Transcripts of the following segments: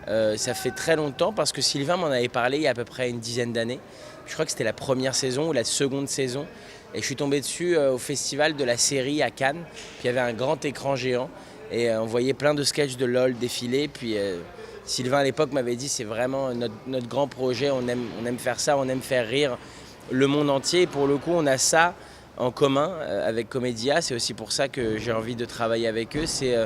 Ça fait très longtemps parce que Sylvain m'en avait parlé il y a à peu près une dizaine d'années. Je crois que c'était la première saison ou la seconde saison. Et je suis tombé dessus au festival de la série à Cannes. Puis il y avait un grand écran géant et on voyait plein de sketchs de LOL défiler. Puis Sylvain à l'époque m'avait dit c'est vraiment notre grand projet, on aime faire ça, on aime faire rire le monde entier. Et pour le coup on a ça en commun avec Comédia. C'est aussi pour ça que j'ai envie de travailler avec eux. C'est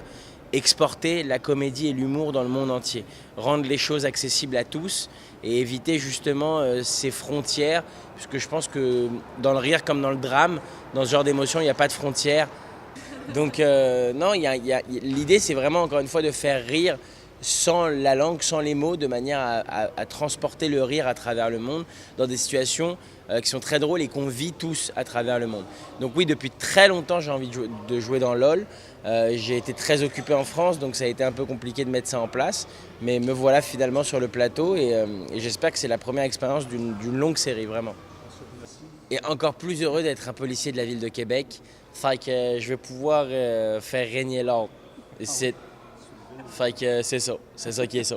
exporter la comédie et l'humour dans le monde entier, rendre les choses accessibles à tous et éviter justement ces frontières, puisque je pense que dans le rire comme dans le drame, dans ce genre d'émotion, il n'y a pas de frontières. Donc non, l'idée c'est vraiment encore une fois de faire rire sans la langue, sans les mots, de manière à transporter le rire à travers le monde dans des situations qui sont très drôles et qu'on vit tous à travers le monde. Donc oui, depuis très longtemps j'ai envie de jouer dans LOL. J'ai été très occupé en France, donc ça a été un peu compliqué de mettre ça en place. Mais me voilà finalement sur le plateau et j'espère que c'est la première expérience d'une longue série, vraiment. Et encore plus heureux d'être un policier de la ville de Québec. Fait que je vais pouvoir faire régner l'ordre ici. Fait que c'est ça qui est ça.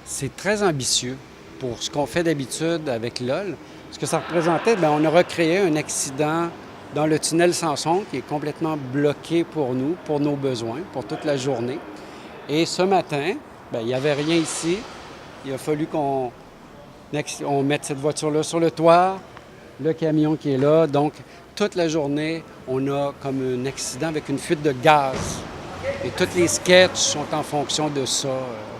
C'est très ambitieux pour ce qu'on fait d'habitude avec LOL. Ce que ça représentait, on a recréé un accident dans le tunnel Samson qui est complètement bloqué pour nous, pour nos besoins, pour toute la journée. Et ce matin, il n'y avait rien ici. Il a fallu qu'on mette cette voiture-là sur le toit, le camion qui est là. Donc, toute la journée, on a comme un accident avec une fuite de gaz. Et tous les sketchs sont en fonction de ça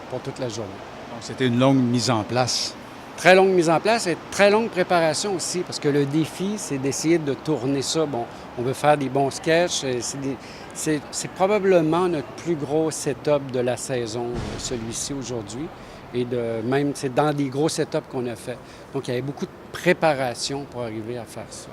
pour toute la journée. Donc, c'était une longue mise en place. Très longue mise en place et très longue préparation aussi, parce que le défi, c'est d'essayer de tourner ça. Bon, on veut faire des bons sketchs. C'est probablement notre plus gros setup de la saison, celui-ci aujourd'hui. Et même, c'est dans des gros setups qu'on a fait. Donc, il y avait beaucoup de préparation pour arriver à faire ça.